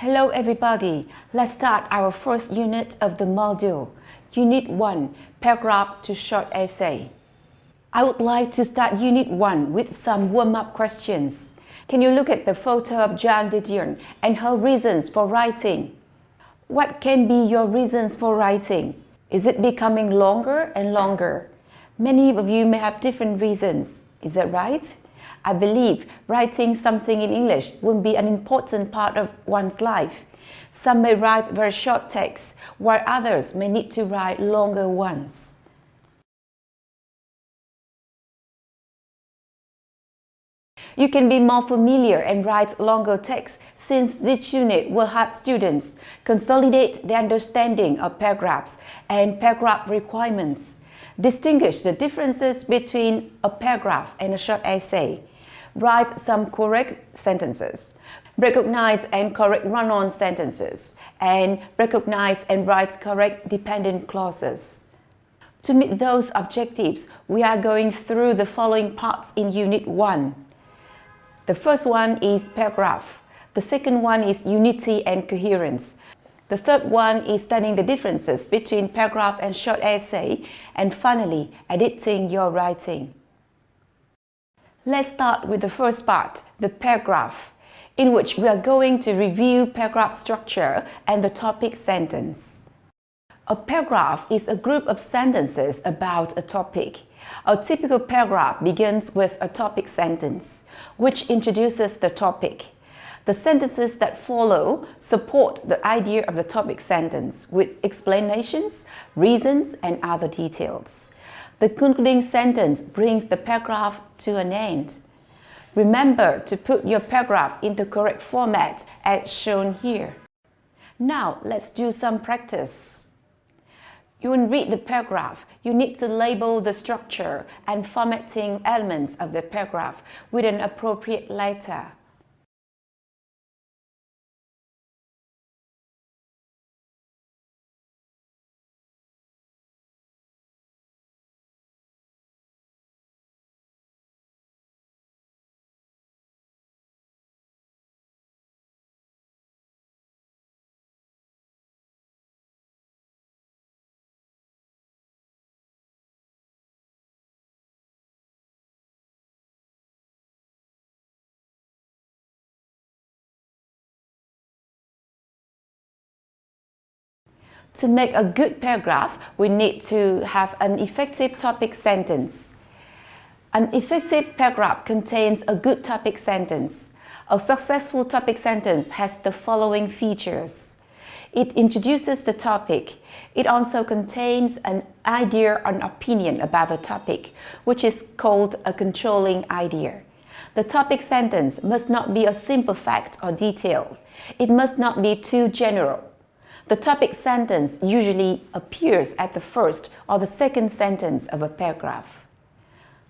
Hello everybody, let's start our first unit of the module. Unit 1, Paragraph to Short Essay. I would like to start Unit 1 with some warm-up questions. Can you look at the photo of Jeanne Didion and her reasons for writing? What can be your reasons for writing? Is it becoming longer and longer? Many of you may have different reasons. Is that right? I believe writing something in English will be an important part of one's life. Some may write very short texts, while others may need to write longer ones. You can be more familiar and write longer texts since this unit will help students consolidate their understanding of paragraphs and paragraph requirements, distinguish the differences between a paragraph and a short essay, write some correct sentences, recognize and correct run-on sentences, and recognize and write correct dependent clauses. To meet those objectives, we are going through the following parts in Unit 1. The first one is paragraph. The second one is unity and coherence. The third one is studying the differences between paragraph and short essay. And finally, editing your writing. Let's start with the first part, the paragraph, in which we are going to review paragraph structure and the topic sentence. A paragraph is a group of sentences about a topic. A typical paragraph begins with a topic sentence, which introduces the topic. The sentences that follow support the idea of the topic sentence with explanations, reasons, and other details. The concluding sentence brings the paragraph to an end. Remember to put your paragraph in the correct format as shown here. Now let's do some practice. You will read the paragraph. You need to label the structure and formatting elements of the paragraph with an appropriate letter. To make a good paragraph, we need to have an effective topic sentence. An effective paragraph contains a good topic sentence. A successful topic sentence has the following features. It introduces the topic. It also contains an idea or an opinion about the topic, which is called a controlling idea. The topic sentence must not be a simple fact or detail. It must not be too general. The topic sentence usually appears at the first or the second sentence of a paragraph.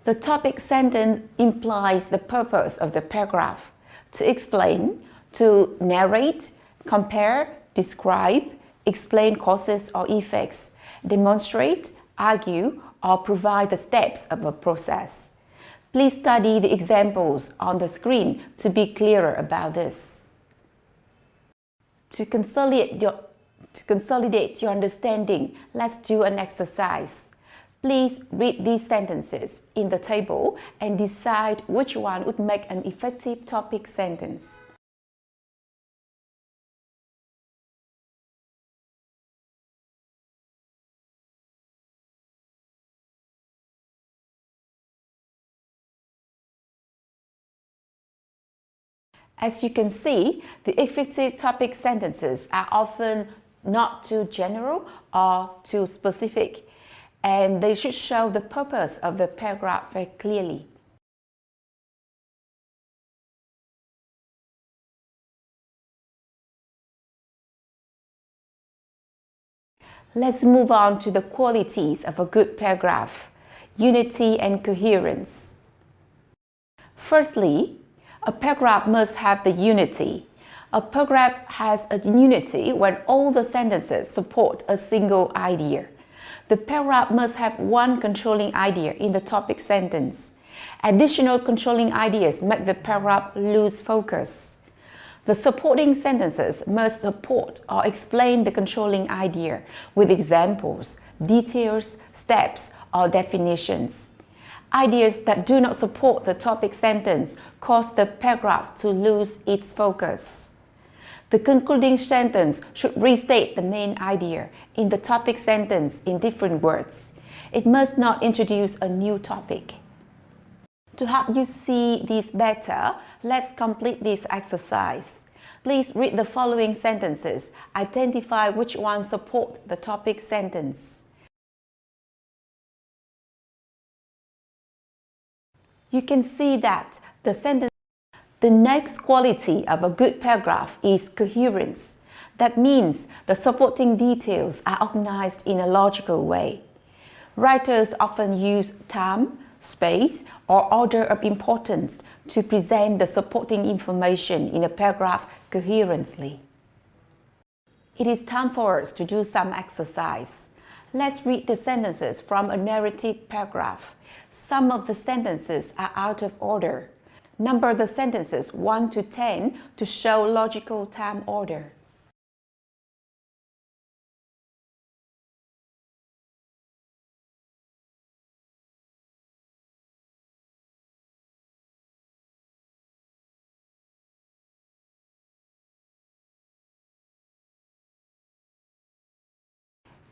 The topic sentence implies the purpose of the paragraph: to explain, to narrate, compare, describe, explain causes or effects, demonstrate, argue, or provide the steps of a process. Please study the examples on the screen to be clearer about this. To consolidate your understanding, let's do an exercise. Please read these sentences in the table and decide which one would make an effective topic sentence. As you can see, the effective topic sentences are often not too general or too specific, and they should show the purpose of the paragraph very clearly. Let's move on to the qualities of a good paragraph: unity and coherence. Firstly, a paragraph must have the unity. A paragraph has a unity when all the sentences support a single idea. The paragraph must have one controlling idea in the topic sentence. Additional controlling ideas make the paragraph lose focus. The supporting sentences must support or explain the controlling idea with examples, details, steps, or definitions. Ideas that do not support the topic sentence cause the paragraph to lose its focus. The concluding sentence should restate the main idea in the topic sentence in different words. It must not introduce a new topic. To help you see this better, let's complete this exercise. Please read the following sentences. Identify which ones support the topic sentence. You can see that the next quality of a good paragraph is coherence. That means the supporting details are organized in a logical way. Writers often use time, space, or order of importance to present the supporting information in a paragraph coherently. It is time for us to do some exercise. Let's read the sentences from a narrative paragraph. Some of the sentences are out of order. Number the sentences 1 to 10 to show logical time order.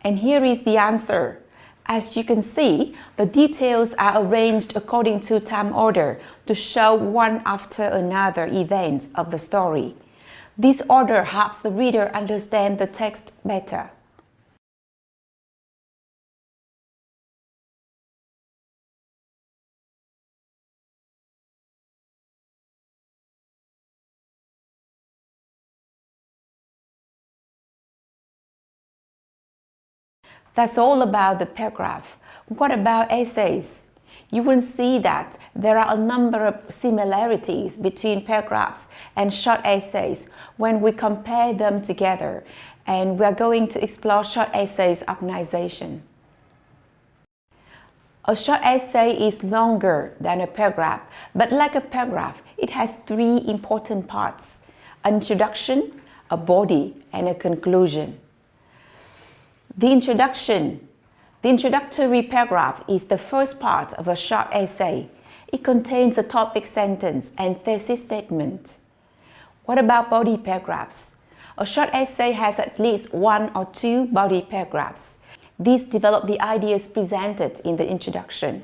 And here is the answer. As you can see, the details are arranged according to time order to show one after another events of the story. This order helps the reader understand the text better. That's all about the paragraph. What about essays? You will see that there are a number of similarities between paragraphs and short essays when we compare them together, and we are going to explore short essays organization. A short essay is longer than a paragraph, but like a paragraph, it has three important parts: an introduction, a body, and a conclusion. The introductory paragraph is the first part of a short essay. It contains a topic sentence and thesis statement. What about body paragraphs? A short essay has at least 1 or 2 body paragraphs. These develop the ideas presented in the introduction.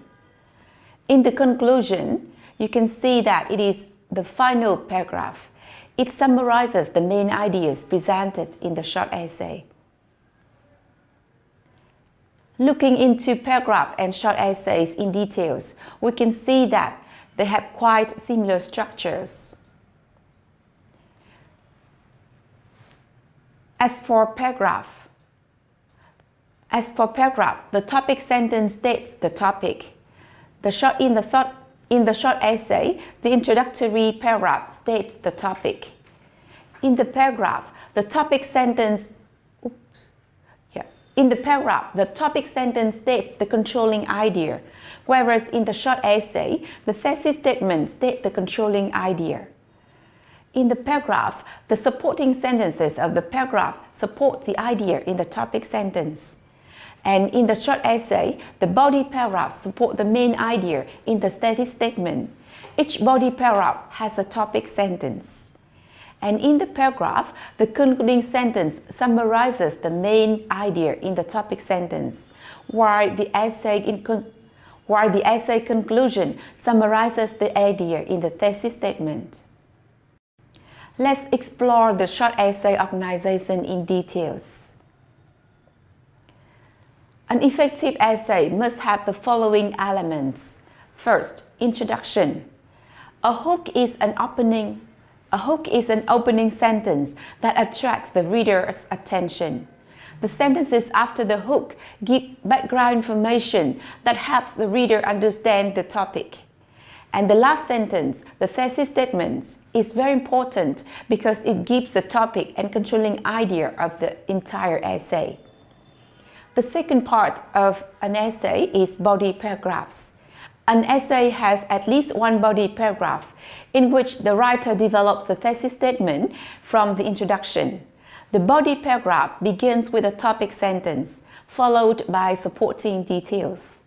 In the conclusion, you can see that it is the final paragraph. It summarizes the main ideas presented in the short essay. Looking into paragraph and short essays in details, we can see that they have quite similar structures. As for paragraph, the topic sentence states the topic. In the short essay, the introductory paragraph states the topic. In the paragraph, the topic sentence states the controlling idea, whereas in the short essay, the thesis statement states the controlling idea. In the paragraph, the supporting sentences of the paragraph support the idea in the topic sentence. And in the short essay, the body paragraphs support the main idea in the thesis statement. Each body paragraph has a topic sentence. And in the paragraph, the concluding sentence summarizes the main idea in the topic sentence, while the essay conclusion summarizes the idea in the thesis statement. Let's explore the short essay organization in details. An effective essay must have the following elements. First, introduction. A hook is an opening sentence that attracts the reader's attention. The sentences after the hook give background information that helps the reader understand the topic. And the last sentence, the thesis statement, is very important because it gives the topic and controlling idea of the entire essay. The second part of an essay is body paragraphs. An essay has at least one body paragraph in which the writer develops the thesis statement from the introduction. The body paragraph begins with a topic sentence, followed by supporting details.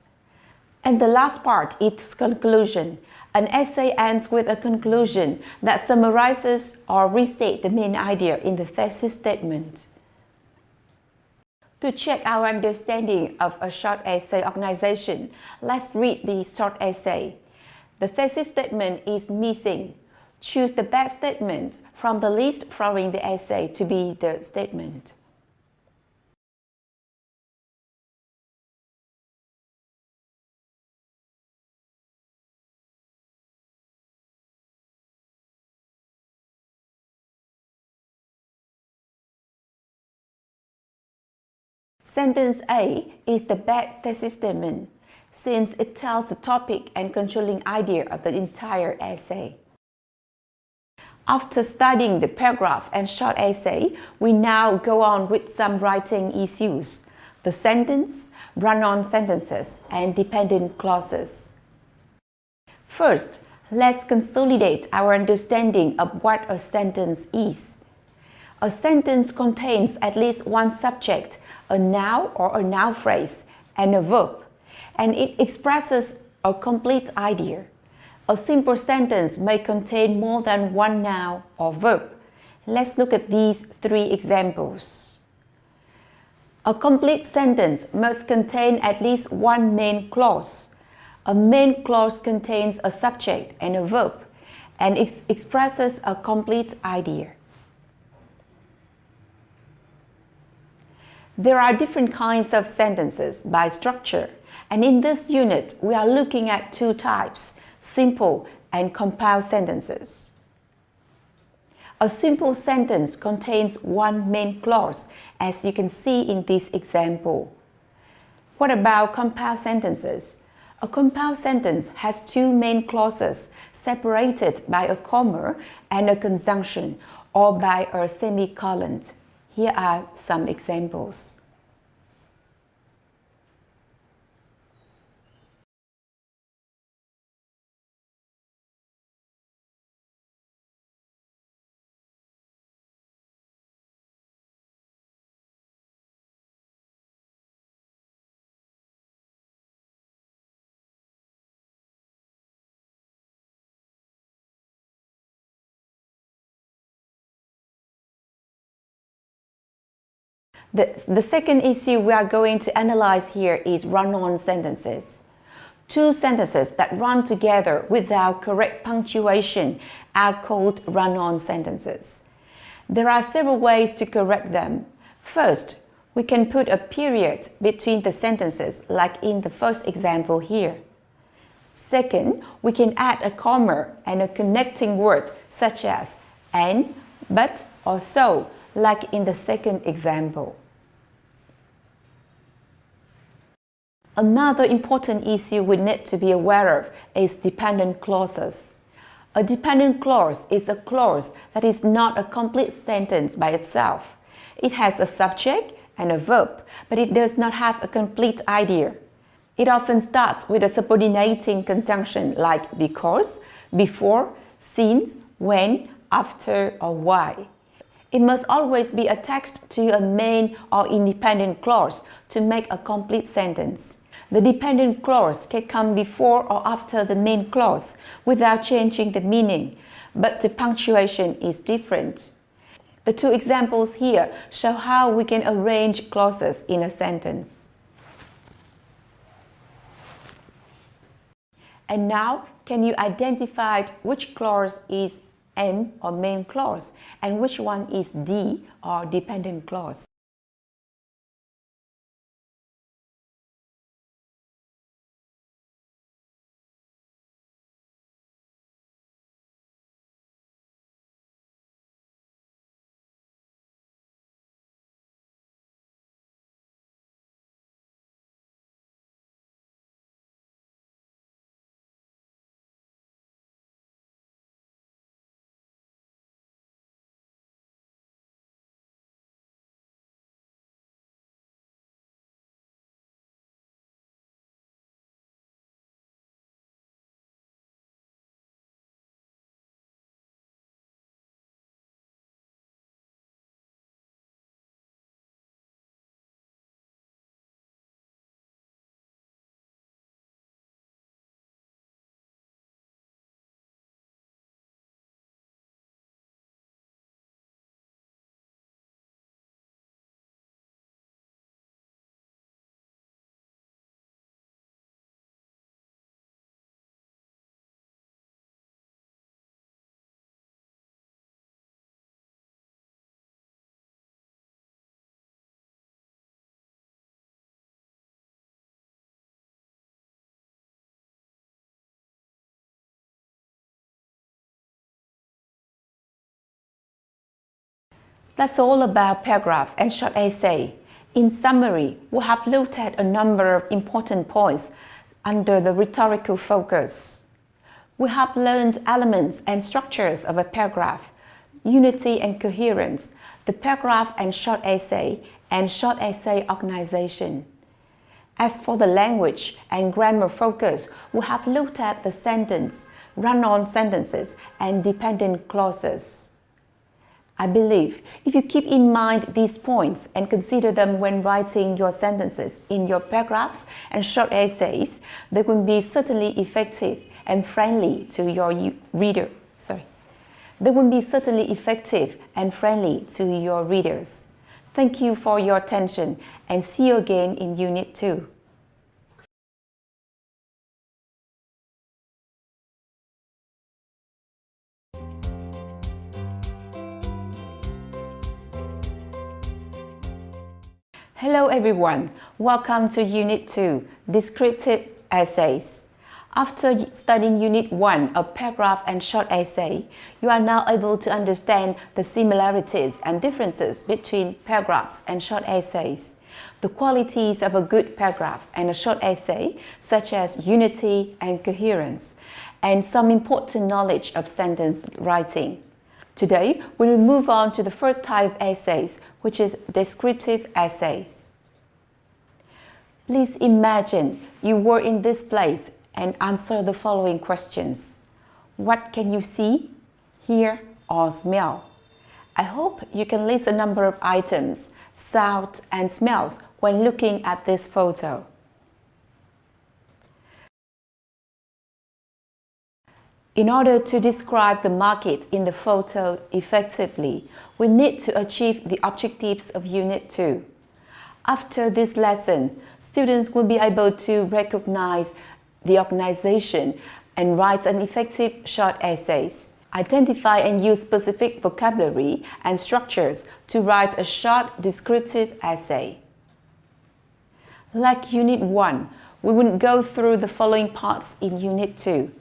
And the last part is conclusion. An essay ends with a conclusion that summarizes or restates the main idea in the thesis statement. To check our understanding of a short essay organization, let's read the short essay. The thesis statement is missing. Choose the best statement from the list following the essay to be the statement. Sentence A is the best thesis statement, since it tells the topic and controlling idea of the entire essay. After studying the paragraph and short essay, we now go on with some writing issues: the sentence, run-on sentences, and dependent clauses. First, let's consolidate our understanding of what a sentence is. A sentence contains at least one subject, a noun or a noun phrase, and a verb, and it expresses a complete idea. A simple sentence may contain more than one noun or verb. Let's look at these three examples. A complete sentence must contain at least one main clause. A main clause contains a subject and a verb, and it expresses a complete idea. There are different kinds of sentences by structure, and in this unit, we are looking at two types: simple and compound sentences. A simple sentence contains one main clause, as you can see in this example. What about compound sentences? A compound sentence has two main clauses separated by a comma and a conjunction, or by a semicolon. Here are some examples. The second issue we are going to analyze here is run-on sentences. Two sentences that run together without correct punctuation are called run-on sentences. There are several ways to correct them. First, we can put a period between the sentences, like in the first example here. Second, we can add a comma and a connecting word such as and, but, or so, like in the second example. Another important issue we need to be aware of is dependent clauses. A dependent clause is a clause that is not a complete sentence by itself. It has a subject and a verb, but it does not have a complete idea. It often starts with a subordinating conjunction like because, before, since, when, after, or why. It must always be attached to a main or independent clause to make a complete sentence. The dependent clause can come before or after the main clause without changing the meaning, but the punctuation is different. The two examples here show how we can arrange clauses in a sentence. And now, can you identify which clause is M or main clause and which one is D or dependent clause? That's all about paragraph and short essay. In summary, we have looked at a number of important points under the rhetorical focus. We have learned elements and structures of a paragraph, unity and coherence, the paragraph and short essay organization. As for the language and grammar focus, we have looked at the sentence, run-on sentences, and dependent clauses. I believe if you keep in mind these points and consider them when writing your sentences in your paragraphs and short essays, they will be certainly effective and friendly to your reader. They will be certainly effective and friendly to your readers. Thank you for your attention and see you again in Unit 2. Hello everyone, welcome to Unit 2, Descriptive Essays. After studying Unit 1 of Paragraph and Short Essay, you are now able to understand the similarities and differences between paragraphs and short essays, the qualities of a good paragraph and a short essay, such as unity and coherence, and some important knowledge of sentence writing. Today, we will move on to the first type of essays, which is descriptive essays. Please imagine you were in this place and answer the following questions. What can you see, hear, or smell? I hope you can list a number of items, sounds, and smells when looking at this photo. In order to describe the market in the photo effectively, we need to achieve the objectives of Unit 2. After this lesson, students will be able to recognize the organization and write an effective short essays. Identify and use specific vocabulary and structures to write a short descriptive essay. Like Unit 1, we will go through the following parts in Unit 2.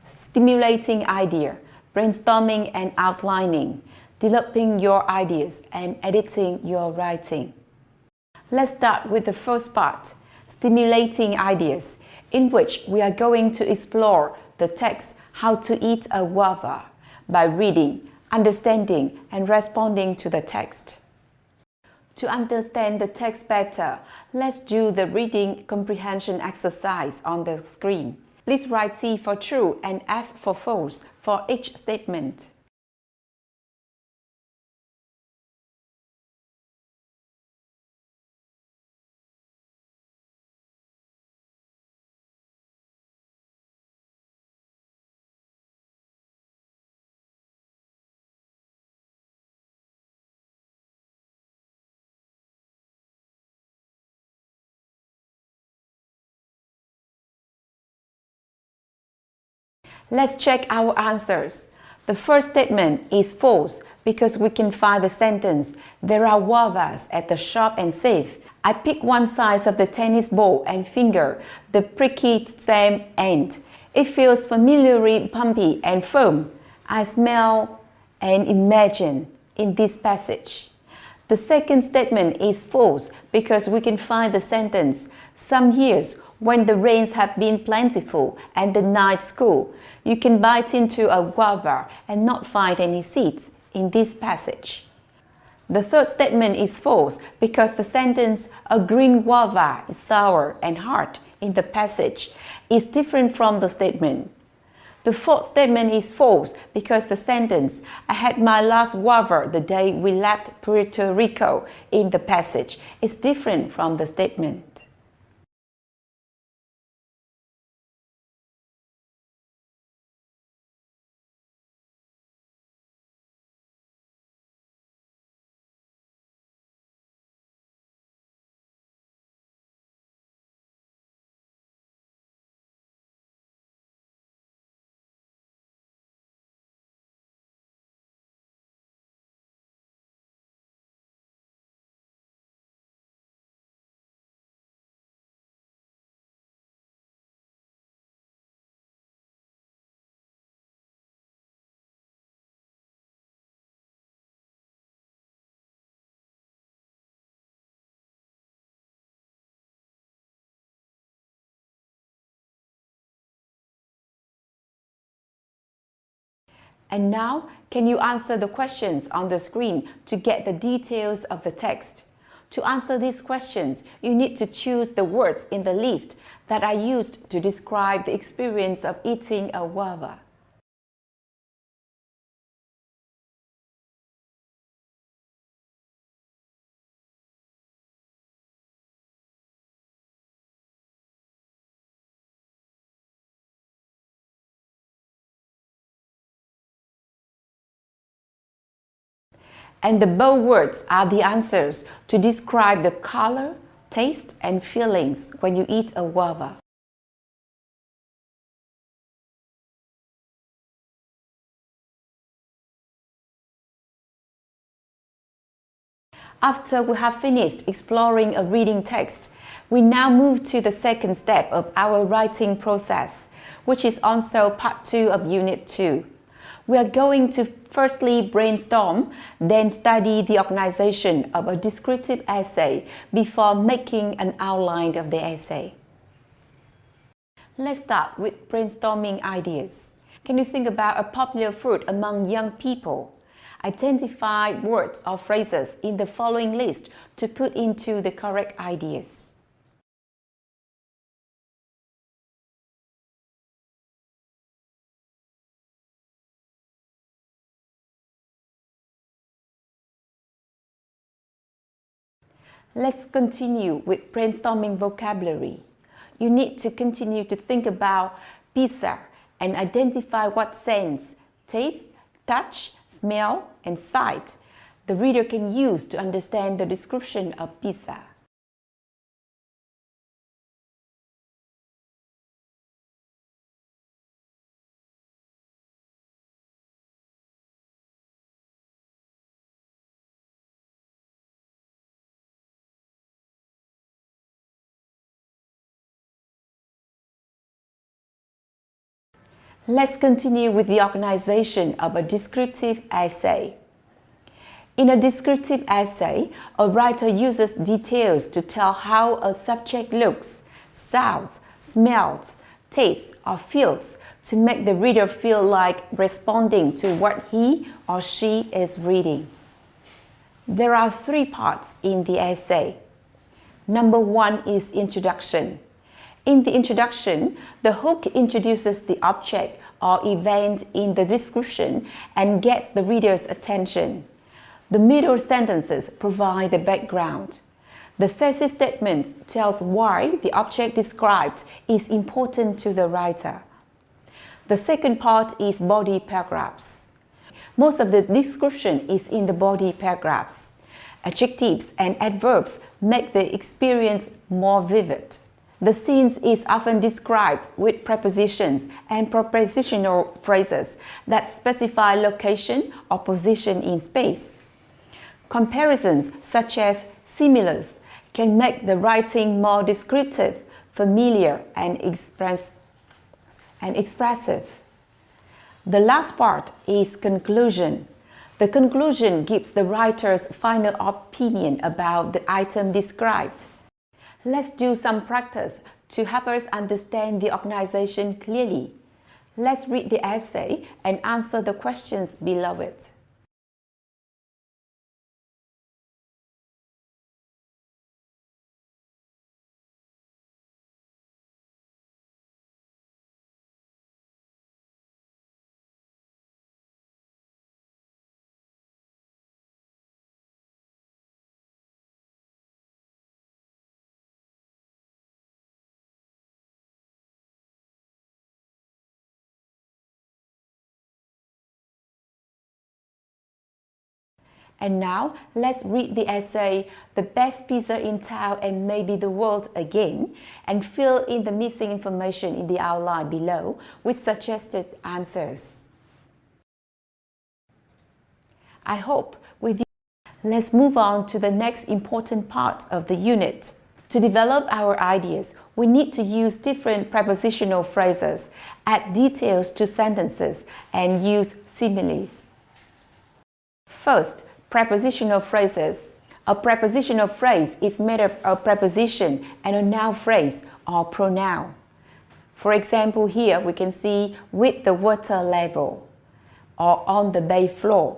Stimulating idea, brainstorming and outlining, developing your ideas and editing your writing. Let's start with the first part, stimulating ideas, in which we are going to explore the text How to Eat a Guava by reading, understanding, and responding to the text. To understand the text better, let's do the reading comprehension exercise on the screen. Please write T for true and F for false for each statement. Let's check our answers. The first statement is false because we can find the sentence, there are guavas at the shop and safe. I pick one side of the tennis ball and finger the pricky stem end. It feels familiarly pumpy and firm. I smell and imagine in this passage. The second statement is false because we can find the sentence, some years when the rains have been plentiful and the nights cool, you can bite into a guava and not find any seeds in this passage. The third statement is false because the sentence, a green guava is sour and hard in the passage, is different from the statement. The fourth statement is false because the sentence, I had my last guava the day we left Puerto Rico in the passage, is different from the statement. And now, can you answer the questions on the screen to get the details of the text? To answer these questions, you need to choose the words in the list that are used to describe the experience of eating a guava. And the bold words are the answers to describe the color, taste, and feelings when you eat a guava. After we have finished exploring a reading text, we now move to the second step of our writing process, which is also part 2 of Unit 2. We are going to firstly brainstorm, then study the organization of a descriptive essay before making an outline of the essay. Let's start with brainstorming ideas. Can you think about a popular fruit among young people? Identify words or phrases in the following list to put into the correct ideas. Let's continue with brainstorming vocabulary. You need to continue to think about pizza and identify what sense, taste, touch, smell, and sight the reader can use to understand the description of pizza. Let's continue with the organization of a descriptive essay. In a descriptive essay, a writer uses details to tell how a subject looks, sounds, smells, tastes, or feels to make the reader feel like responding to what he or she is reading. There are 3 parts in the essay. Number 1 is introduction. In the introduction, the hook introduces the object or event in the description and gets the reader's attention. The middle sentences provide the background. The thesis statement tells why the object described is important to the writer. The second part is body paragraphs. Most of the description is in the body paragraphs. Adjectives and adverbs make the experience more vivid. The scene is often described with prepositions and propositional phrases that specify location or position in space. Comparisons such as similars can make the writing more descriptive, familiar, and expressive. The last part is conclusion. The conclusion gives the writer's final opinion about the item described. Let's do some practice to help us understand the organization clearly. Let's read the essay and answer the questions below it. And now, let's read the essay, The Best Pizza in Town and Maybe the World again, and fill in the missing information in the outline below with suggested answers. I hope with you. Let's move on to the next important part of the unit. To develop our ideas, we need to use different prepositional phrases, add details to sentences, and use similes. First, prepositional phrases. A prepositional phrase is made of a preposition and a noun phrase or pronoun. For example, here we can see with the water level. or on the bay floor.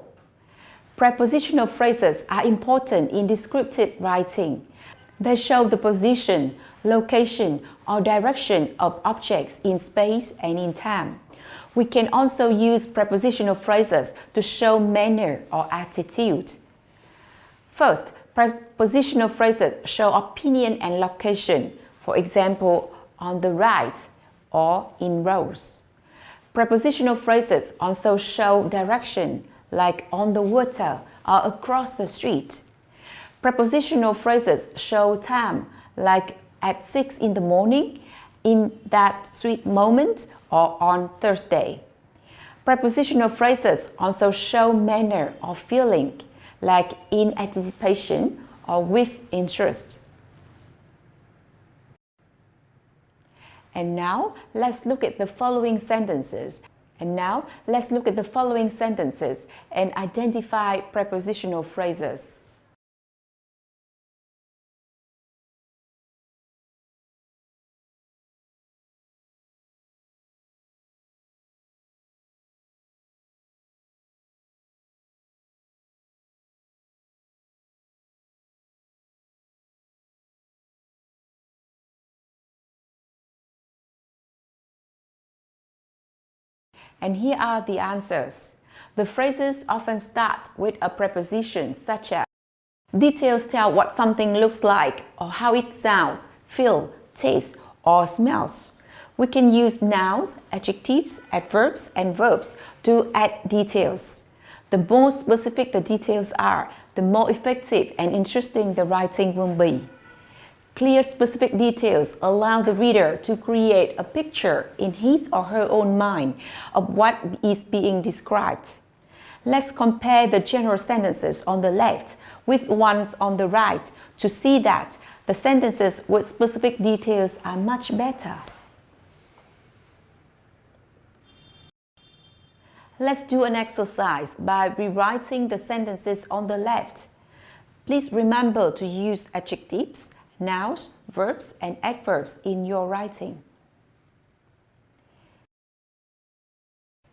Prepositional phrases are important in descriptive writing. They show the position, location, or direction of objects in space and in time. We can also use prepositional phrases to show manner or attitude. First, prepositional phrases show opinion and location, for example, on the right or in rows. Prepositional phrases also show direction, like on the water or across the street. Prepositional phrases show time, like at 6 in the morning, in that sweet moment, or on Thursday. Prepositional phrases also show manner or feeling, like in anticipation or with interest. And now, let's look at the following sentences. And identify prepositional phrases. And here are the answers. The phrases often start with a preposition such as details tell what something looks like or how it sounds, feels, tastes, or smells. We can use nouns, adjectives, adverbs, and verbs to add details. The more specific the details are, the more effective and interesting the writing will be. Clear, specific details allow the reader to create a picture in his or her own mind of what is being described. Let's compare the general sentences on the left with ones on the right to see that the sentences with specific details are much better. Let's do an exercise by rewriting the sentences on the left. Please remember to use adjectives, nouns, verbs, and adverbs in your writing.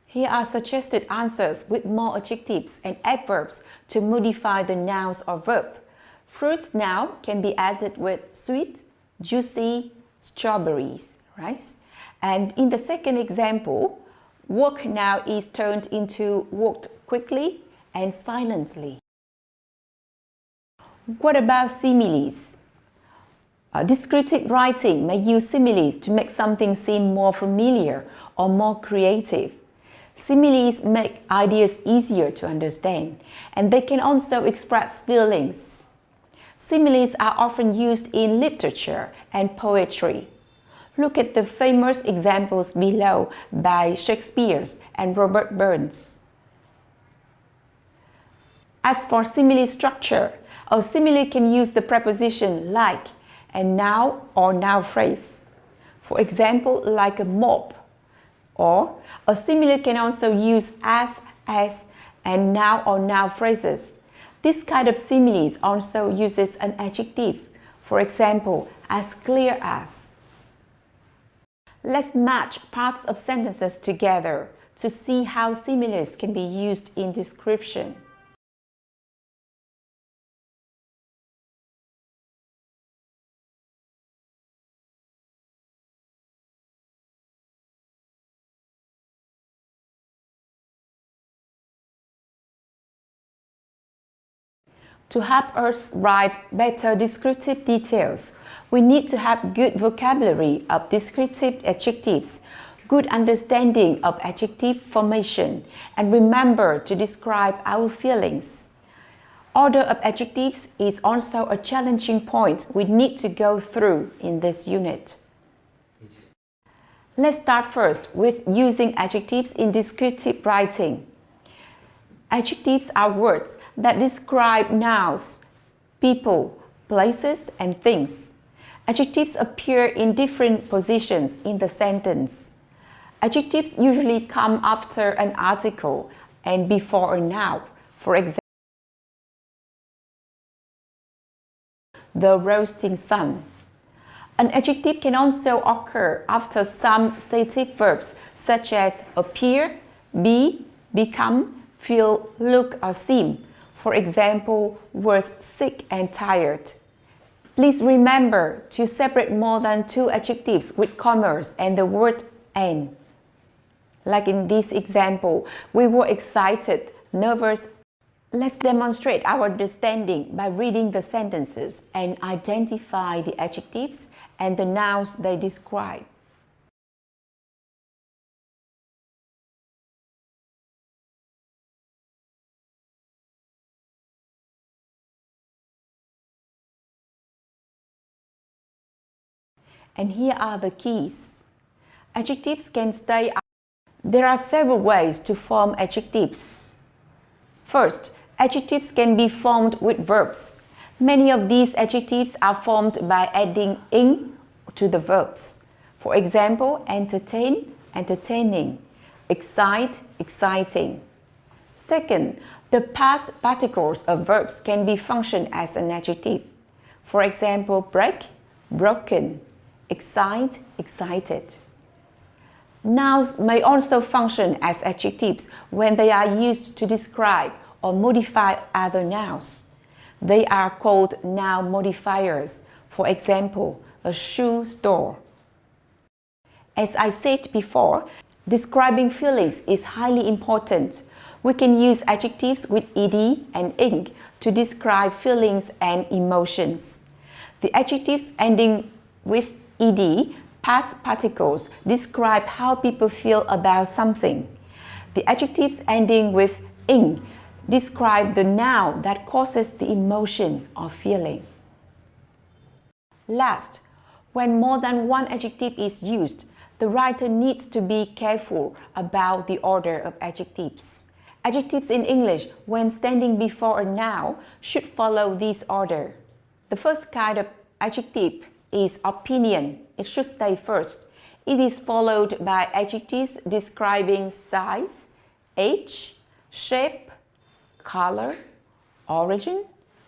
Here are suggested answers with more adjectives and adverbs to modify the nouns or verb. Fruits now can be added with sweet, juicy, strawberries, right? And in the second example, work now is turned into worked quickly and silently. What about similes? Descriptive writing may use similes to make something seem more familiar or more creative. Similes make ideas easier to understand, and they can also express feelings. Similes are often used in literature and poetry. Look at the famous examples below by Shakespeare and Robert Burns. As for simile structure, a simile can use the preposition like and now or now phrase. For example, like a mop. Or a simile can also use as, and now or now phrases. This kind of similes also uses an adjective. For example, as clear as. Let's match parts of sentences together to see how similes can be used in description. To help us write better descriptive details, we need to have good vocabulary of descriptive adjectives, good understanding of adjective formation, and remember to describe our feelings. Order of adjectives is also a challenging point we need to go through in this unit. Let's start first with using adjectives in descriptive writing. Adjectives are words that describe nouns, people, places, and things. Adjectives appear in different positions in the sentence. Adjectives usually come after an article and before a noun. For example, the roasting sun. An adjective can also occur after some stative verbs such as appear, be, become, feel, look, or seem. For example, words sick and tired. Please remember to separate more than 2 adjectives with commas and the word and. Like in this example, we were excited, nervous. Let's demonstrate our understanding by reading the sentences and identify the adjectives and the nouns they describe. And here are the keys. Adjectives can stay out. There are several ways to form adjectives. First, adjectives can be formed with verbs. Many of these adjectives are formed by adding ing to the verbs. For example, entertain, entertaining, excite, exciting. Second, the past particles of verbs can be functioned as an adjective. For example, break, broken, excite, excited. Nouns may also function as adjectives when they are used to describe or modify other nouns. They are called noun modifiers. For example, a shoe store. As I said before, describing feelings is highly important. We can use adjectives with ed and ing to describe feelings and emotions. The adjectives ending with ed, past particles, describe how people feel about something. The adjectives ending with ing describe the noun that causes the emotion or feeling. Last, when more than one adjective is used, the writer needs to be careful about the order of adjectives. Adjectives in English, when standing before a noun, should follow this order. The first kind of adjective is opinion. It should stay first. It is followed by adjectives describing size, age, shape, color, origin,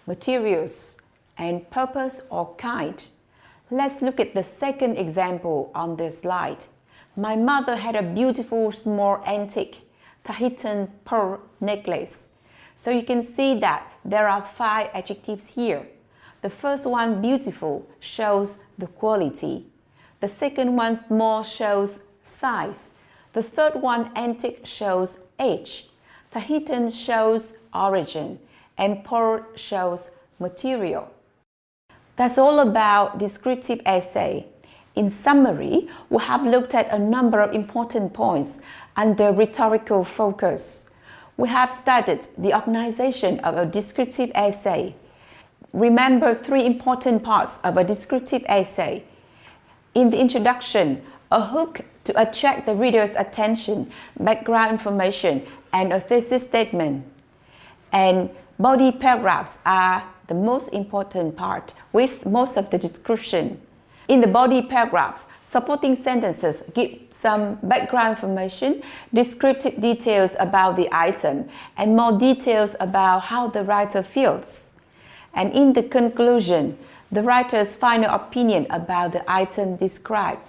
materials, and purpose or kind. Let's look at the second example on the slide. My mother had a beautiful small antique Tahitian pearl necklace. So you can see that there are 5 adjectives here. The first one, beautiful, shows the quality. The second one, small, shows size. The third one, antique, shows age. Tahitian shows origin. And pearl shows material. That's all about descriptive essay. In summary, we have looked at a number of important points under rhetorical focus. We have studied the organization of a descriptive essay. Remember 3 important parts of a descriptive essay. In the introduction, a hook to attract the reader's attention, background information, and a thesis statement. And body paragraphs are the most important part with most of the description. In the body paragraphs, supporting sentences give some background information, descriptive details about the item, and more details about how the writer feels. And in the conclusion, the writer's final opinion about the item described.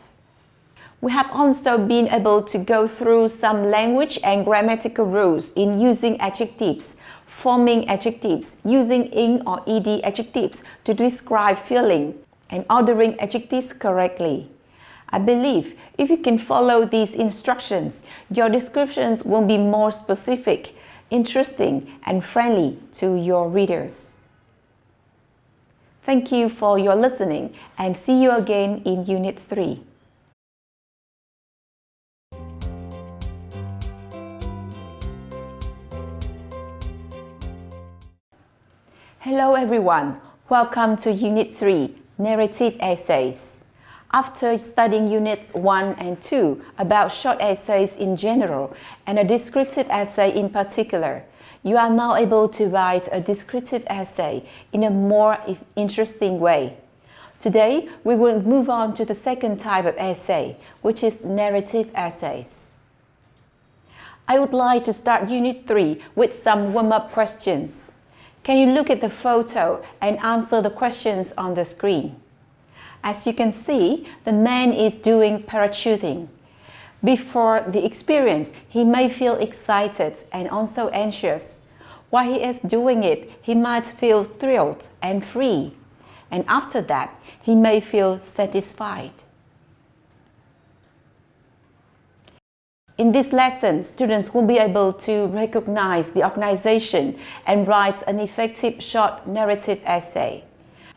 We have also been able to go through some language and grammatical rules in using adjectives, forming adjectives, using ing or ed adjectives to describe feelings, and ordering adjectives correctly. I believe if you can follow these instructions, your descriptions will be more specific, interesting, and friendly to your readers. Thank you for your listening and see you again in Unit 3. Hello everyone, welcome to Unit 3, Narrative Essays. After studying Units 1 and 2 about short essays in general and a descriptive essay in particular, you are now able to write a descriptive essay in a more interesting way. Today, we will move on to the second type of essay, which is narrative essays. I would like to start Unit 3 with some warm-up questions. Can you look at the photo and answer the questions on the screen? As you can see, the man is doing parachuting. Before the experience, he may feel excited and also anxious. While he is doing it, he might feel thrilled and free. And after that, he may feel satisfied. In this lesson, students will be able to recognize the organization and write an effective short narrative essay.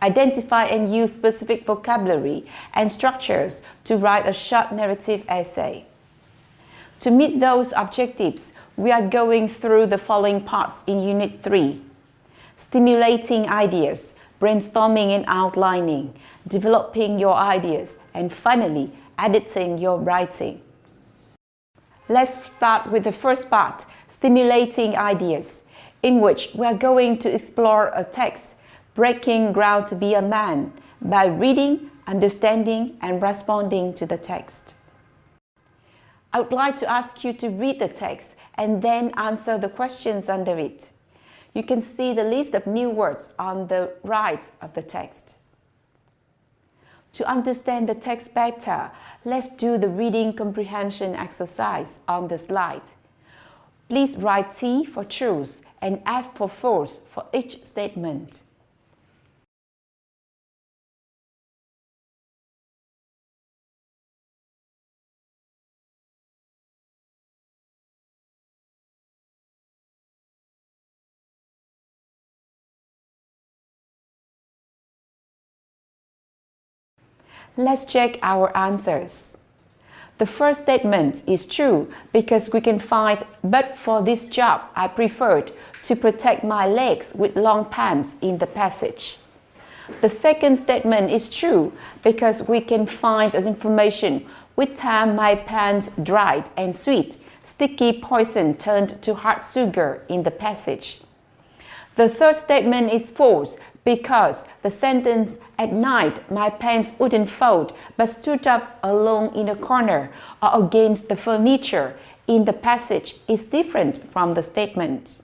Identify and use specific vocabulary and structures to write a short narrative essay. To meet those objectives, we are going through the following parts in Unit 3. Stimulating ideas, brainstorming and outlining, developing your ideas, and finally, editing your writing. Let's start with the first part, stimulating ideas, in which we are going to explore a text, breaking ground to be a man, by reading, understanding, and responding to the text. I would like to ask you to read the text and then answer the questions under it. You can see the list of new words on the right of the text. To understand the text better, let's do the reading comprehension exercise on the slide. Please write T for truth and F for false for each statement. Let's check our answers. The first statement is true because we can find, but for this job, I preferred to protect my legs with long pants in the passage. The second statement is true because we can find as information, with time my pants dried and sweet, sticky poison turned to hard sugar in the passage. The third statement is false because the sentence, at night my pants wouldn't fold but stood up alone in a corner or against the furniture in the passage, is different from the statement.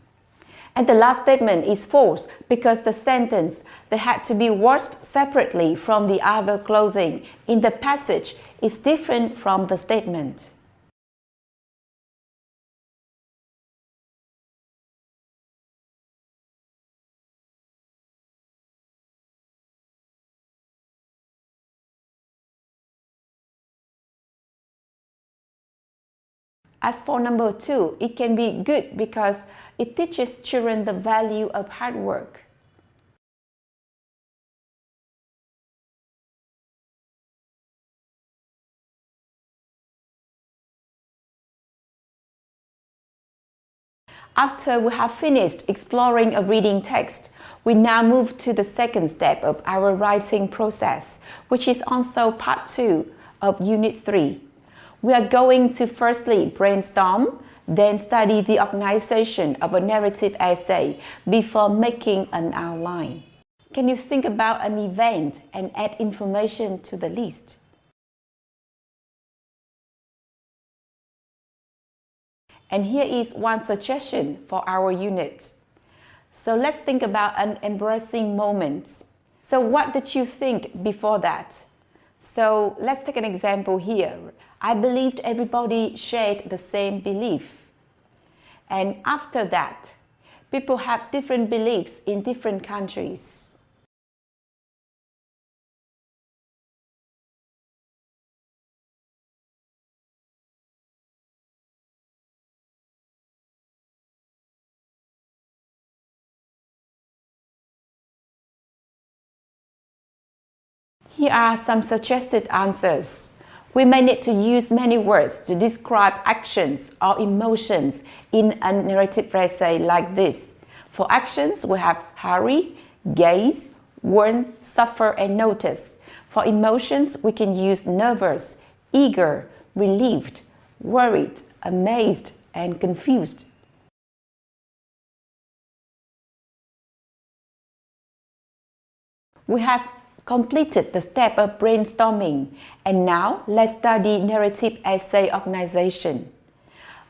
And the last statement is false because the sentence, they had to be washed separately from the other clothing in the passage, is different from the statement. As for number 2, it can be good because it teaches children the value of hard work. After we have finished exploring a reading text, we now move to the second step of our writing process, which is also part 2 of Unit 3. We are going to firstly brainstorm, then study the organization of a narrative essay before making an outline. Can you think about an event and add information to the list? And here is one suggestion for our unit. So let's think about an embarrassing moment. So what did you think before that? So let's take an example here. I believed everybody shared the same belief. And after that, people have different beliefs in different countries. Here are some suggested answers. We may need to use many words to describe actions or emotions in a narrative essay like this. For actions, we have hurry, gaze, warn, suffer, and notice. For emotions, we can use nervous, eager, relieved, worried, amazed, and confused. We have completed the step of brainstorming, and now let's study narrative essay organization.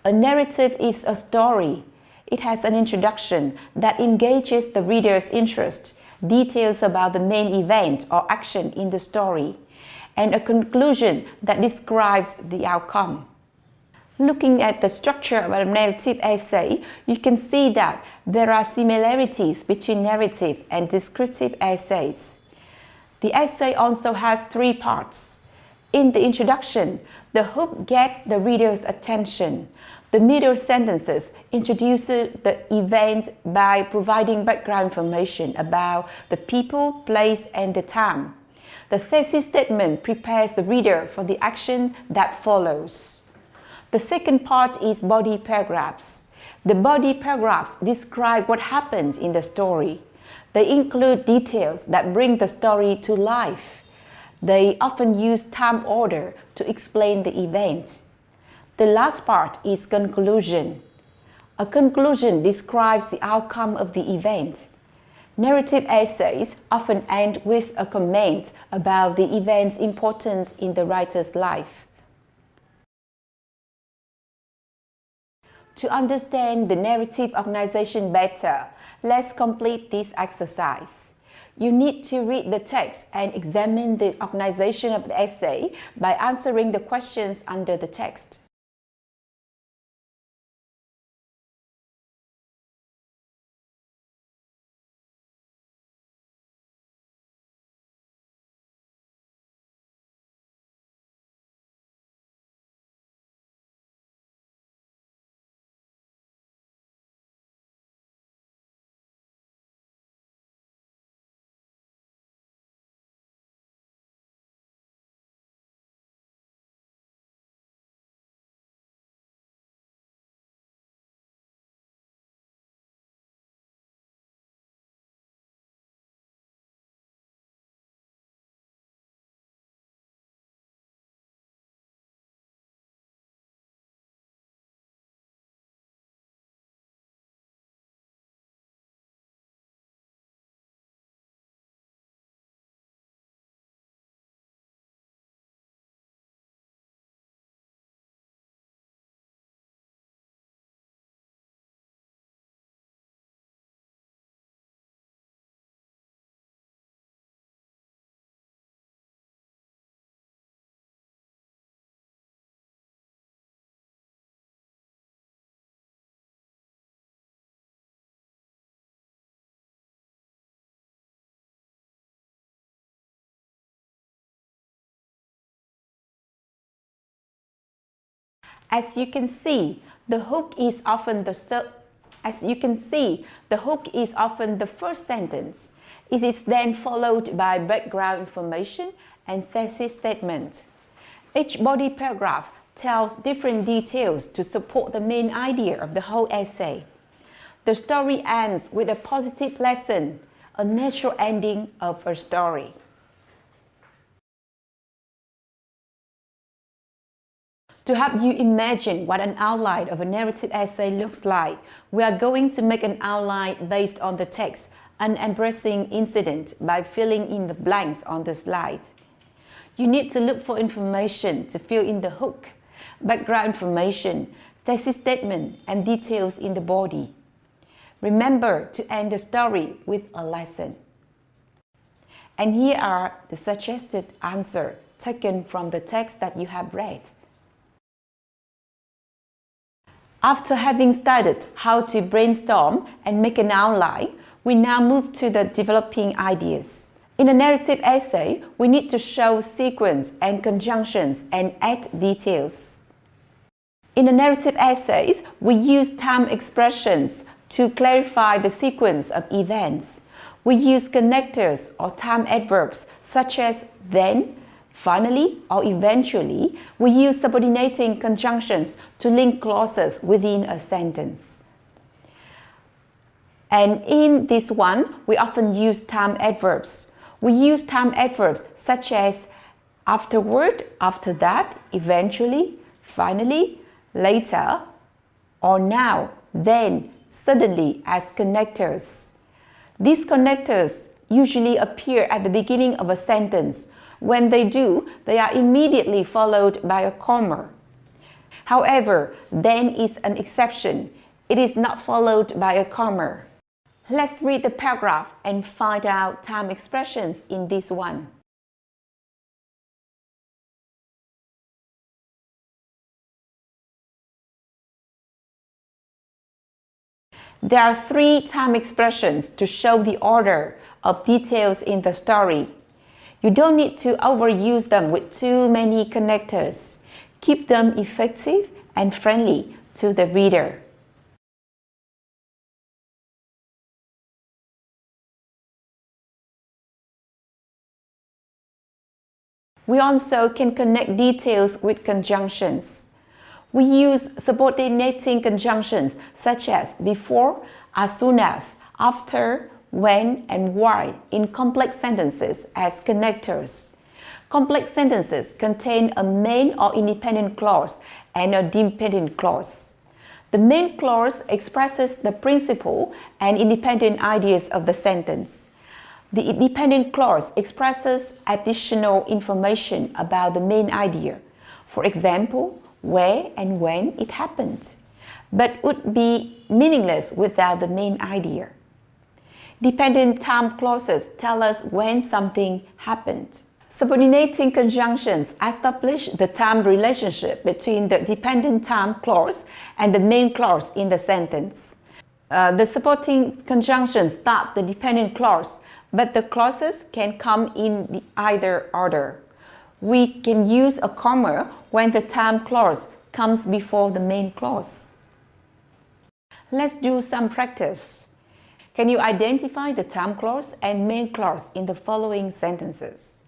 A narrative is a story. It has an introduction that engages the reader's interest, details about the main event or action in the story, and a conclusion that describes the outcome. Looking at the structure of a narrative essay, you can see that there are similarities between narrative and descriptive essays. The essay also has three parts. In the introduction, the hook gets the reader's attention. The middle sentences introduce the event by providing background information about the people, place, and the time. The thesis statement prepares the reader for the action that follows. The second part is body paragraphs. The body paragraphs describe what happens in the story. They include details that bring the story to life. They often use time order to explain the event. The last part is conclusion. A conclusion describes the outcome of the event. Narrative essays often end with a comment about the events important in the writer's life. To understand the narrative organization better, let's complete this exercise. You need to read the text and examine the organization of the essay by answering the questions under the text. As you can see, the hook is often the first sentence. It is then followed by background information and thesis statement. Each body paragraph tells different details to support the main idea of the whole essay. The story ends with a positive lesson, a natural ending of a story. To help you imagine what an outline of a narrative essay looks like, we are going to make an outline based on the text, an embarrassing incident, by filling in the blanks on the slide. You need to look for information to fill in the hook, background information, thesis statement, and details in the body. Remember to end the story with a lesson. And here are the suggested answers taken from the text that you have read. After having studied how to brainstorm and make an outline, we now move to the developing ideas. In a narrative essay, we need to show sequence and conjunctions and add details. In a narrative essays, we use time expressions to clarify the sequence of events. We use connectors or time adverbs such as then, finally, or eventually. We use subordinating conjunctions to link clauses within a sentence. And in this one, we often use time adverbs. We use time adverbs such as afterward, after that, eventually, finally, later, or now, then, suddenly as connectors. These connectors usually appear at the beginning of a sentence. When they do, they are immediately followed by a comma. However, then is an exception. It is not followed by a comma. Let's read the paragraph and find out time expressions in this one. There are 3 time expressions to show the order of details in the story. You don't need to overuse them with too many connectors. Keep them effective and friendly to the reader. We also can connect details with conjunctions. We use subordinating conjunctions such as before, as soon as, after, when, and why in complex sentences as connectors. Complex sentences contain a main or independent clause and a dependent clause. The main clause expresses the principle and independent ideas of the sentence. The independent clause expresses additional information about the main idea. For example, where and when it happened, but would be meaningless without the main idea. Dependent time clauses tell us when something happened. Subordinating conjunctions establish the time relationship between the dependent time clause and the main clause in the sentence. The supporting conjunctions start the dependent clause, but the clauses can come in either order. We can use a comma when the time clause comes before the main clause. Let's do some practice. Can you identify the time clause and main clause in the following sentences?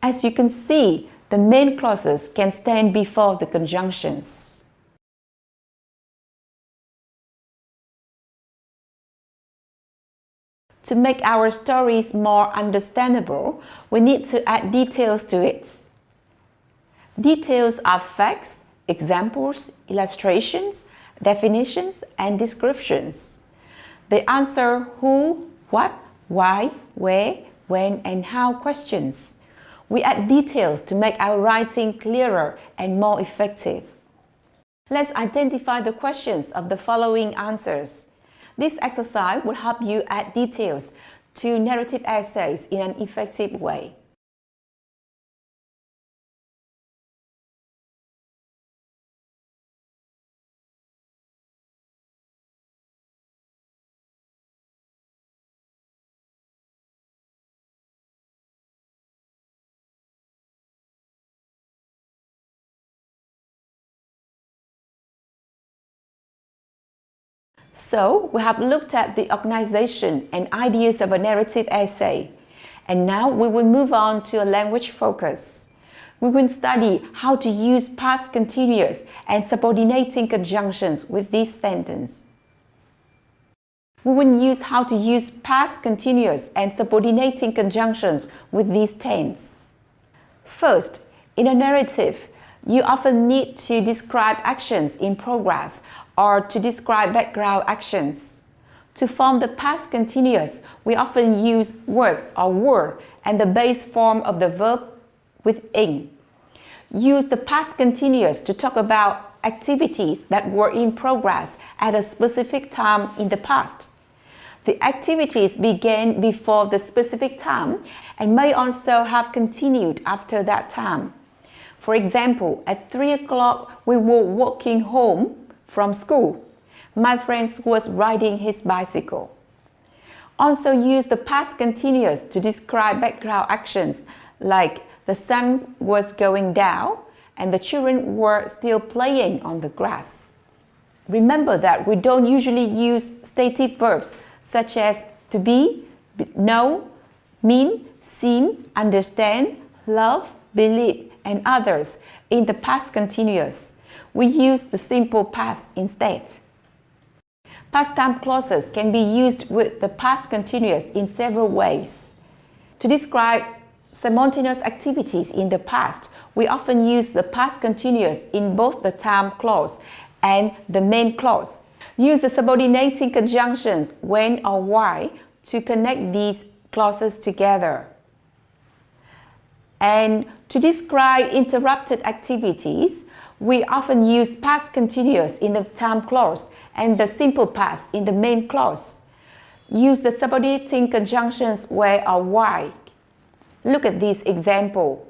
As you can see, the main clauses can stand before the conjunctions. To make our stories more understandable, we need to add details to it. Details are facts, examples, illustrations, definitions, and descriptions. They answer who, what, why, where, when, and how questions. We add details to make our writing clearer and more effective. Let's identify the questions of the following answers. This exercise will help you add details to narrative essays in an effective way. So, we have looked at the organization and ideas of a narrative essay. And now we will move on to a language focus. We will study how to use past continuous and subordinating conjunctions with this sentence. We will use how to use past continuous and subordinating conjunctions with this tense. First, in a narrative, you often need to describe actions in progress or to describe background actions. To form the past continuous, we often use was or were and the base form of the verb with ing. Use the past continuous to talk about activities that were in progress at a specific time in the past. The activities began before the specific time and may also have continued after that time. For example, at 3 o'clock, we were walking home from school. My friend was riding his bicycle. Also use the past continuous to describe background actions like the sun was going down and the children were still playing on the grass. Remember that we don't usually use stative verbs such as to be, know, mean, seem, understand, love, believe, and others in the past continuous. We use the simple past instead. Past time clauses can be used with the past continuous in several ways. To describe simultaneous activities in the past, we often use the past continuous in both the time clause and the main clause. Use the subordinating conjunctions when or why to connect these clauses together. And To describe interrupted activities, we often use past continuous in the time clause and the simple past in the main clause. Use the subordinating conjunctions where or why. Look at this example.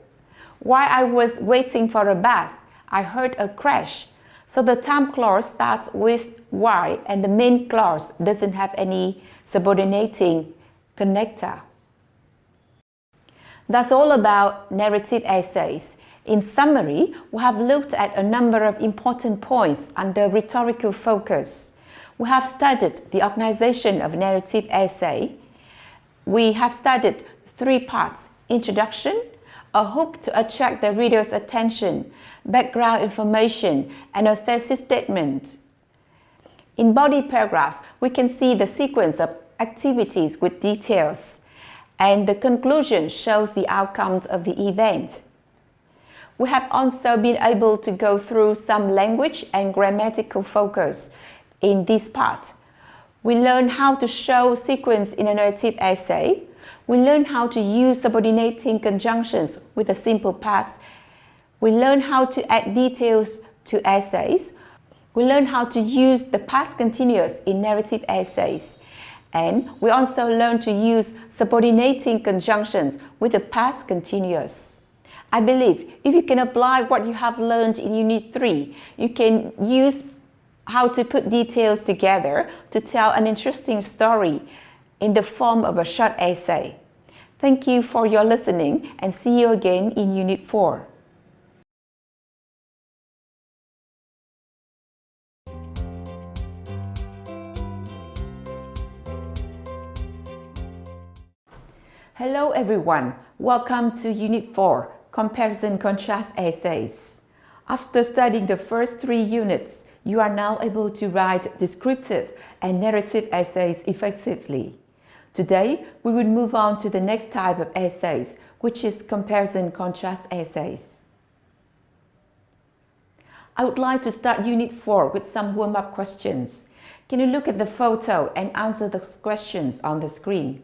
While I was waiting for a bus, I heard a crash. So the time clause starts with why and the main clause doesn't have any subordinating connector. That's all about narrative essays. In summary, we have looked at a number of important points under rhetorical focus. We have studied the organization of narrative essay. We have studied 3 parts: introduction, a hook to attract the reader's attention, background information, and a thesis statement. In body paragraphs, we can see the sequence of activities with details, and the conclusion shows the outcomes of the event. We have also been able to go through some language and grammatical focus in this part. We learn how to show sequence in a narrative essay. We learn how to use subordinating conjunctions with a simple past. We learn how to add details to essays. We learn how to use the past continuous in narrative essays. And we also learn to use subordinating conjunctions with the past continuous. I believe if you can apply what you have learned in Unit 3, you can use how to put details together to tell an interesting story in the form of a short essay. Thank you for your listening and see you again in Unit 4. Hello everyone, welcome to Unit 4, Comparison Contrast Essays. After studying the first 3 units, you are now able to write descriptive and narrative essays effectively. Today, we will move on to the next type of essays, which is comparison contrast essays. I would like to start Unit 4 with some warm-up questions. Can you look at the photo and answer the questions on the screen?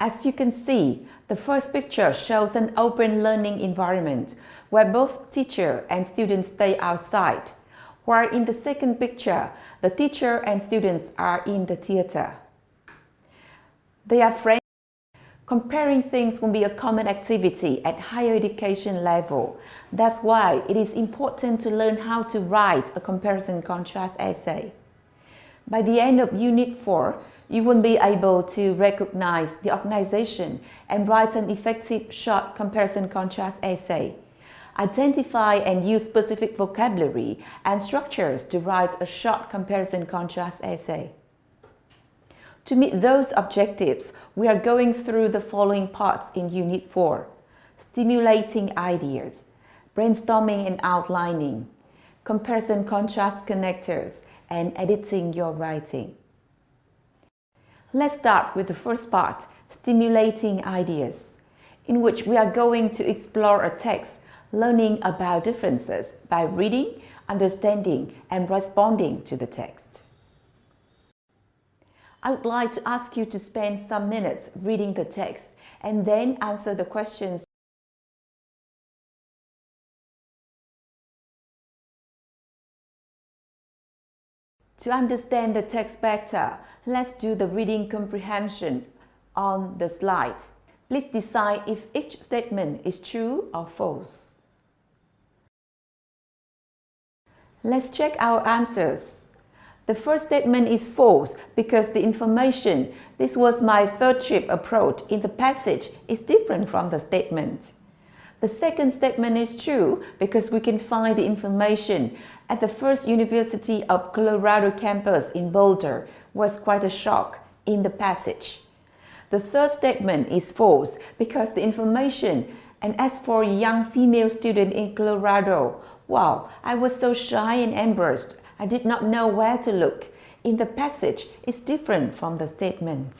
As you can see, the first picture shows an open learning environment where both teacher and students stay outside, while in the second picture, the teacher and students are in the theater. They are friends. Comparing things will be a common activity at higher education level. That's why it is important to learn how to write a comparison contrast essay. By the end of Unit 4, you will be able to recognize the organization and write an effective short comparison contrast essay. Identify and use specific vocabulary and structures to write a short comparison contrast essay. To meet those objectives, we are going through the following parts in Unit 4: stimulating ideas, brainstorming and outlining, comparison contrast connectors, and editing your writing. Let's start with the first part, stimulating ideas, in which we are going to explore a text, learning about differences by reading, understanding, and responding to the text. I would like to ask you to spend some minutes reading the text and then answer the questions. To understand the text better, let's do the reading comprehension on the slide. Please decide if each statement is true or false. Let's check our answers. The first statement is false because the information "this was my third trip abroad" in the passage is different from the statement. The second statement is true because we can find the information at the First University of Colorado campus in Boulder was quite a shock in the passage. The third statement is false because the information "and as for a young female student in Colorado, wow, I was so shy and embarrassed, I did not know where to look" in the passage is different from the statement.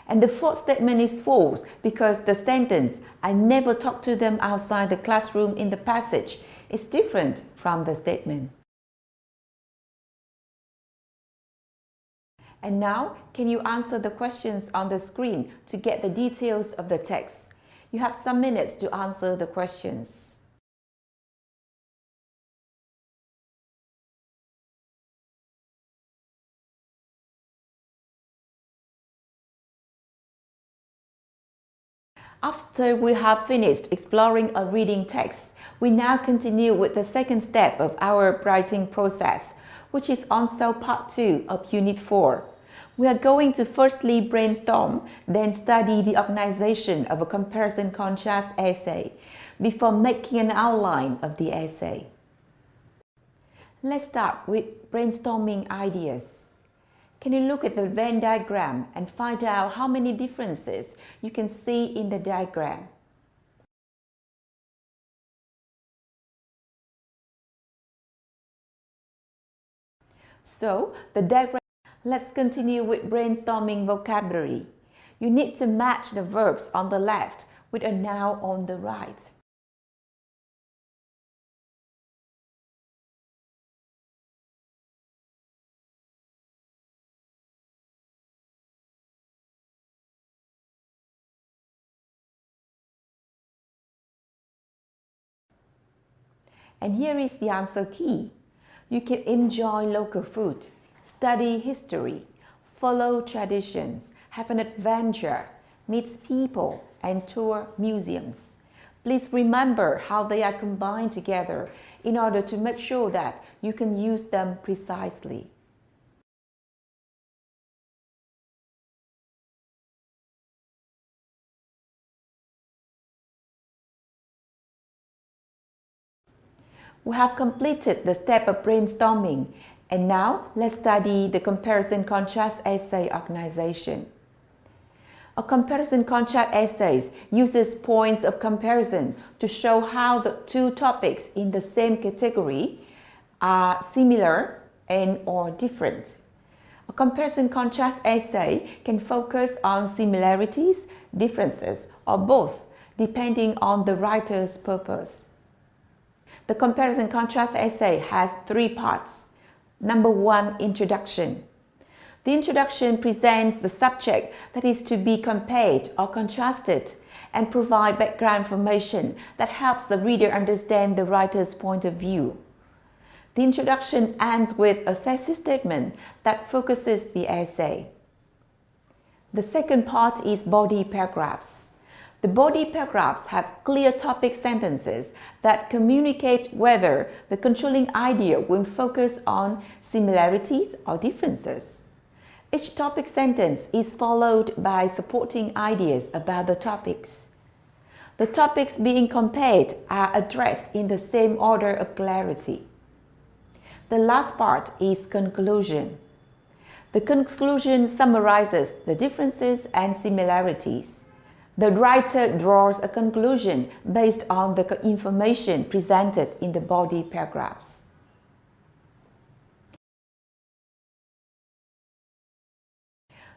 And the fourth statement is false because the sentence "I never talked to them outside the classroom" in the passage is different from the statement. And now, can you answer the questions on the screen to get the details of the text? You have some minutes to answer the questions. After we have finished exploring a reading text, we now continue with the second step of our writing process, which is also part 2 of Unit 4. We are going to firstly brainstorm, then study the organization of a comparison-contrast essay before making an outline of the essay. Let's start with brainstorming ideas. Can you look at the Venn diagram and find out how many differences you can see in the diagram? So, the diagram. Let's continue with brainstorming vocabulary. You need to match the verbs on the left with a noun on the right. And here is the answer key. You can enjoy local food, study history, follow traditions, have an adventure, meet people, and tour museums. Please remember how they are combined together in order to make sure that you can use them precisely. We have completed the step of brainstorming, and now let's study the comparison-contrast essay organization. A comparison-contrast essay uses points of comparison to show how the two topics in the same category are similar and/or different. A comparison-contrast essay can focus on similarities, differences, or both, depending on the writer's purpose. The comparison-contrast essay has 3 parts. Number 1, introduction. The introduction presents the subject that is to be compared or contrasted and provide background information that helps the reader understand the writer's point of view. The introduction ends with a thesis statement that focuses the essay. The second part is body paragraphs. The body paragraphs have clear topic sentences that communicate whether the controlling idea will focus on similarities or differences. Each topic sentence is followed by supporting ideas about the topics. The topics being compared are addressed in the same order of clarity. The last part is conclusion. The conclusion summarizes the differences and similarities. The writer draws a conclusion based on the information presented in the body paragraphs.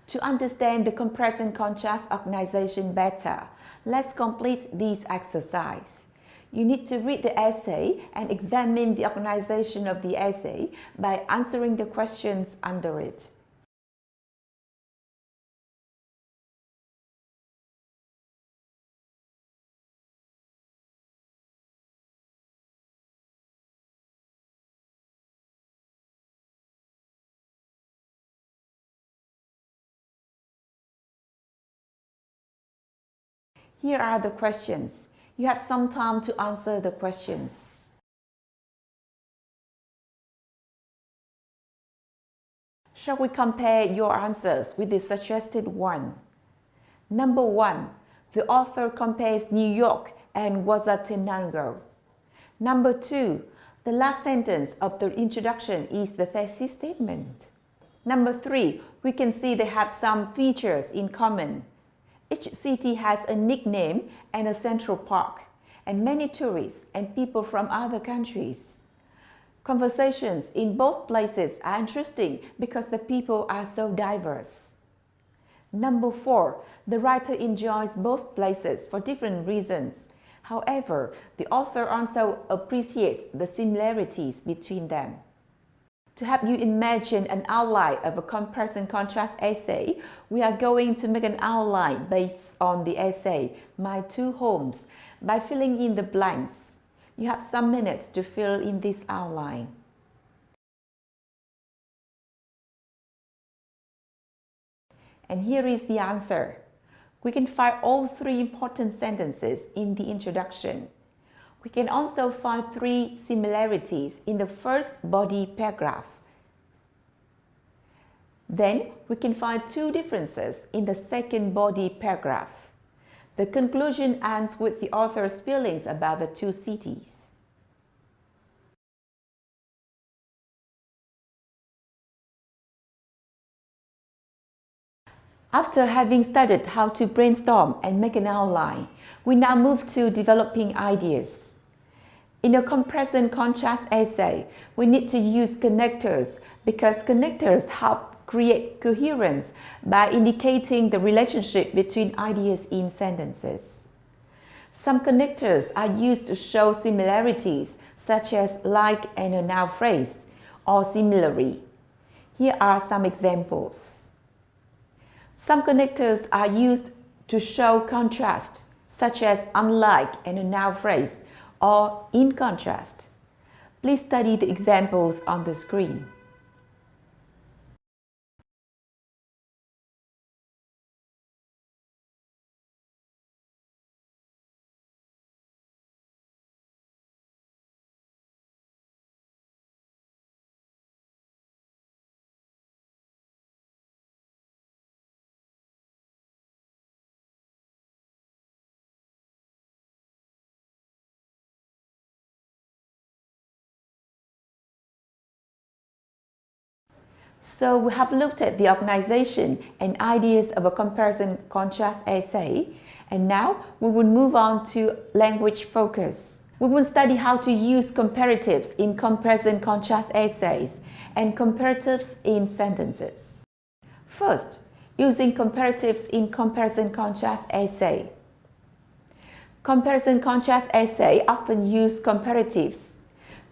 To understand the comparison-contrast organization better, let's complete this exercise. You need to read the essay and examine the organization of the essay by answering the questions under it. Here are the questions. You have some time to answer the questions. Shall we compare your answers with the suggested one? Number 1. The author compares New York and Quetzaltenango. Number 2. The last sentence of the introduction is the thesis statement. Number 3. We can see they have some features in common. Each city has a nickname and a central park, and many tourists and people from other countries. Conversations in both places are interesting because the people are so diverse. Number 4. The writer enjoys both places for different reasons. However, the author also appreciates the similarities between them. To help you imagine an outline of a comparison-contrast essay, we are going to make an outline based on the essay, My Two Homes, by filling in the blanks. You have some minutes to fill in this outline. And here is the answer. We can find all three important sentences in the introduction. We can also find three similarities in the first body paragraph. Then we can find two differences in the second body paragraph. The conclusion ends with the author's feelings about the two cities. After having studied how to brainstorm and make an outline, we now move to developing ideas. In a comparison-contrast essay, we need to use connectors because connectors help create coherence by indicating the relationship between ideas in sentences. Some connectors are used to show similarities, such as like and a noun phrase, or similarly. Here are some examples. Some connectors are used to show contrast, such as unlike and a noun phrase, or in contrast. Please study the examples on the screen. So we have looked at the organization and ideas of a comparison-contrast essay, and now we will move on to language focus. We will study how to use comparatives in comparison-contrast essays and comparatives in sentences. First, using comparatives in comparison-contrast essay. Comparison-contrast essay often use comparatives.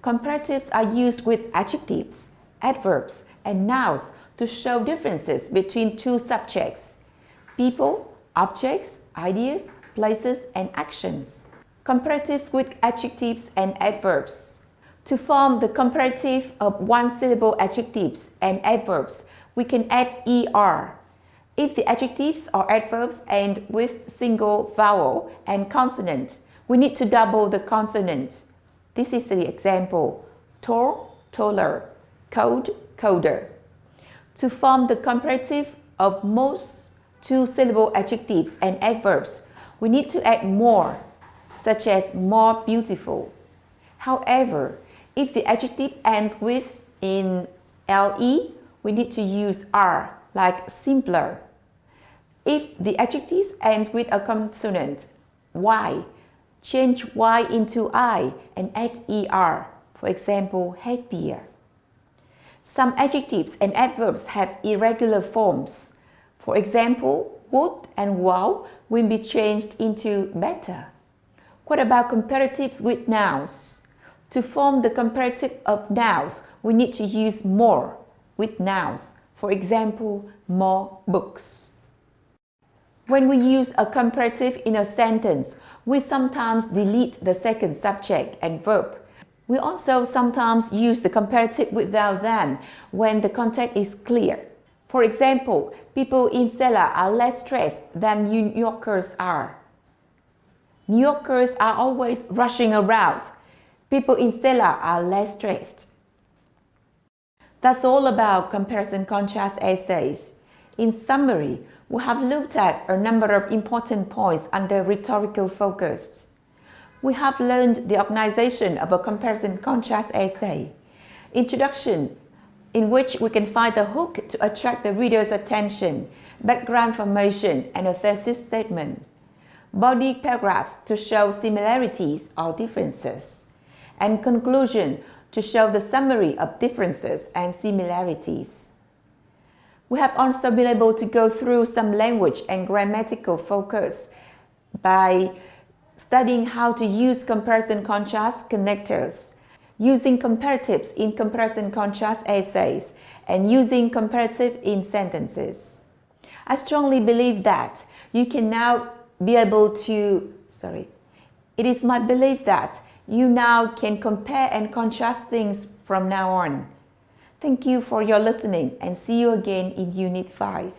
Comparatives are used with adjectives, adverbs, and nouns to show differences between two subjects: people, objects, ideas, places, and actions. Comparatives with adjectives and adverbs. To form the comparative of one-syllable adjectives and adverbs, we can add er. If the adjectives or adverbs end with single vowel and consonant, we need to double the consonant. This is the example: tall, taller, cold, colder. To form the comparative of most two-syllable adjectives and adverbs, we need to add more, such as more beautiful. However, if the adjective ends with in le, we need to use r, like simpler. If the adjective ends with a consonant, y, change y into I and add er, for example, happier. Some adjectives and adverbs have irregular forms. For example, would and wow will be changed into better. What about comparatives with nouns? To form the comparative of nouns, we need to use more with nouns. For example, more books. When we use a comparative in a sentence, we sometimes delete the second subject and verb. We also sometimes use the comparative without than when the context is clear. For example, people in Seoul are less stressed than New Yorkers are. New Yorkers are always rushing around. People in Seoul are less stressed. That's all about comparison-contrast essays. In summary, we have looked at a number of important points under rhetorical focus. We have learned the organization of a comparison-contrast essay, introduction, in which we can find the hook to attract the reader's attention, background formation, and a thesis statement, body paragraphs to show similarities or differences, and conclusion to show the summary of differences and similarities. We have also been able to go through some language and grammatical focus by studying how to use comparison-contrast connectors, using comparatives in comparison-contrast essays, and using comparative in sentences. I strongly believe that you can now be able to, it is my belief that you now can compare and contrast things from now on. Thank you for your listening and see you again in Unit 5.